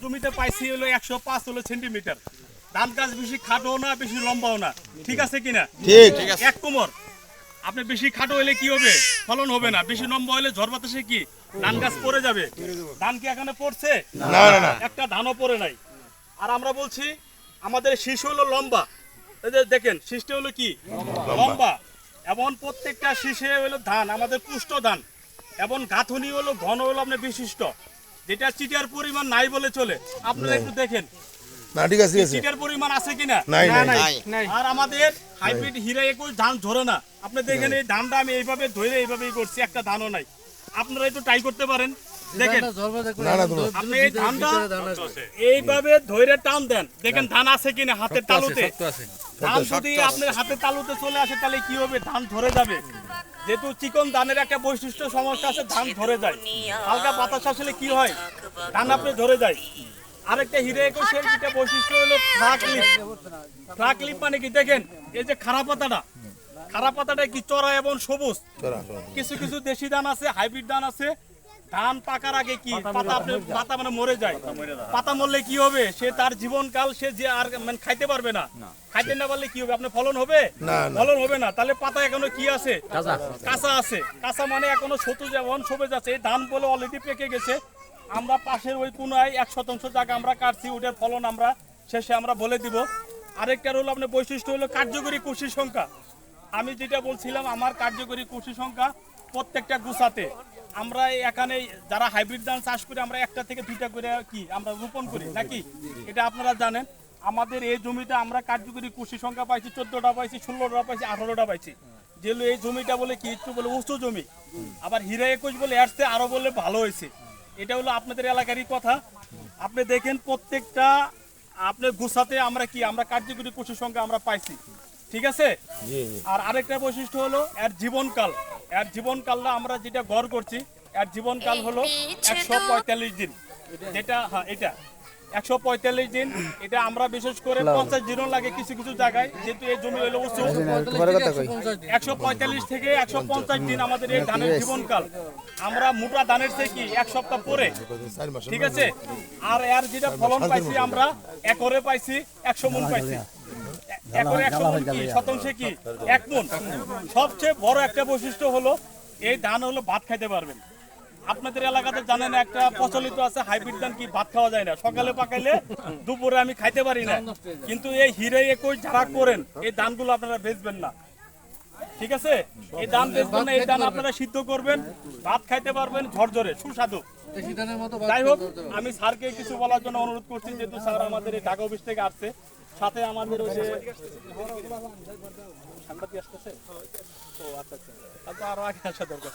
জমিতে পাইছি হলো 105 হলো সেন্টিমিটার। ধান গাছ বেশি খাটোও না বেশি লম্বাও না, ঠিক আছে কিনা? ঠিক এক কোমর। আপনি বেশি খাটো হলে কি হবে? ফলন হবে না। বেশি লম্বা হলে ঝড় বাতাসে কি ধান গাছ পড়ে যাবে। ধান কি এখানে পড়ছে? না না না একটা ধানও পড়ে নাই। আর আমরা বলছি আমাদের শীষ হলো লম্বা। এই যে দেখেন শীষটা হলো কি লম্বা, এবং প্রত্যেকটা শীষে হলো ধান আমাদের পুষ্ট ধান, এবং গাঁথনি হলো ঘন হলো আপনার বিশিষ্ট, যেটা চিটার পরিমাণ নাই বলে চলে। আপনারা একটু দেখেন না ঠিক আছে চিটার পরিমাণ আছে কিনা। নাই নাই আর আমাদের হাইব্রিড হীরা 21 ধান ধরে না। আপনি দেখেন এই ধানটা আমি এইভাবে ধরে এইভাবেই করছি, একটা ধানও নাই। আপনারা একটু ট্রাই করতে পারেন, দেখেন না না তোমার আপনি এই ধানটা এইভাবে ধরে টান দেন, দেখেন ধান আছে কিনা হাতের তালুতে। ধান যদি আপনার হাতের তালুতে চলে আসে তাহলে কি হবে? ধান ধরে যাবে। যেহেতু চিকন ধানের একটা বৈশিষ্ট্য সমস্যা আছে, ধান ধরে যায়। হালকা বাতাস আসলে কি হয়? ধান আপনি ধরে যায়। আরেকটা হীরা 21 এর যেটা বৈশিষ্ট্য হলো ফ্লাক লিপ। ফ্লাক লিপ মানে কি? দেখেন এই যে খাড়া পাতাটা কি চড়া এবং সবুজ। কিছু কিছু দেশি ধান আছে, হাইব্রিড ধান আছে, ধান পাকার আগে কি পাতা মানে মরে যায়। পাতা মরলে কি হবে? সে তার জীবনকাল সে যে আর মানে খাইতে পারবে না। খাইতে না পারলে কি হবে? আপনার ফলন হবে? ফলন হবে না। তাহলে পাতা এখনো কি আছে? কাঁচা আছে। কাঁচা মানে এখনো ছোট যেমন সবুজ আছে। এই ধান বলে অলরেডি পেকে গেছে। আমরা পাশের ওই কোনায় 1% জায়গা আমরা কাটছি, ওটার ফলন আমরা শেষে আমরা বলে দিব। আরেকটা হলো আপনার বৈশিষ্ট্য হলো কার্যকরী কুশি সংখ্যা। আমি যেটা বলছিলাম, আমার কার্যকরী কুশি সংখ্যা প্রত্যেকটা গুছাতে আমরা এখানে যারা হাইব্রিড ধান চাষ করি আমরা একটা থেকে দুইটা করে কি আমরা রোপণ করি নাকি, এটা আপনারা জানেন। আমাদের এই জমিতে আমরা কার্যকরী কুশি সংখ্যা পাইছি 14টা পাইছি, 16টা পাইছি, 18টা পাইছি। যেগুলো এই জমিটা বলে কি একটু বলে উঁচু জমি, আবার হীরা 21 বলে আসছে আরো বলে ভালো হয়েছে। এটা হলো আপনাদের এলাকারই কথা। আপনি দেখেন প্রত্যেকটা আপনার গুছাতে আমরা কি আমরা কার্যকরী কুশি সংখ্যা আমরা পাইছি, ঠিক আছে। আর আরেকটা বৈশিষ্ট্য হলো এর জীবনকাল। এর জীবনকালটা আমরা যেটা গড় করছি, এর জীবনকাল হলো 145 দিন। যেটা হ্যাঁ এটা 145 দিন। এটা আমরা বিশেষ করে 50 দিনও লাগে কিছু কিছু জায়গায়, যেহেতু এই জমি হলো উঁচু। 145 থেকে 150 দিন আমাদের এই ধানের জীবনকাল। আমরা মোটা ধানের থেকে কি 1 সপ্তাহ পরে, ঠিক আছে। আর এর যেটা ফলন পাইছি আমরা একরে পাইছি 100 মণ পাইছি। একরে 100 মণ কি শতাংশে কি 1 মণ। সবচেয়ে বড় একটা বৈশিষ্ট্য হলো এই ধান হলো ভাত খাইতে পারবেন। আপনাদের এলাকাতে জানেন একটা প্রচলিত আছে হাইব্রিড ধান কি ভাত খাওয়া যায় না, সকালে পাকাইলে দুপুরে আমি খাইতে পারি না। কিন্তু এই হীরা 21 যারা করেন এই ধানগুলো আপনারা বেচবেন না, ঠিক আছে। এই ধান বেচবেন না, এই ধান আপনারা সিদ্ধ করবেন, ভাত খাইতে পারবেন ঝরঝরে সুস্বাদু। যাই হোক, আমি স্যারকে কিছু বলার জন্য অনুরোধ করছি, যেহেতু স্যার আমাদের এই ঢাকা অফিস থেকে আসছে, সাথে আমাদের ওই যে সাংবাদিক আসতেছে। ও আচ্ছা আচ্ছা, আরো আগে আসা দরকার।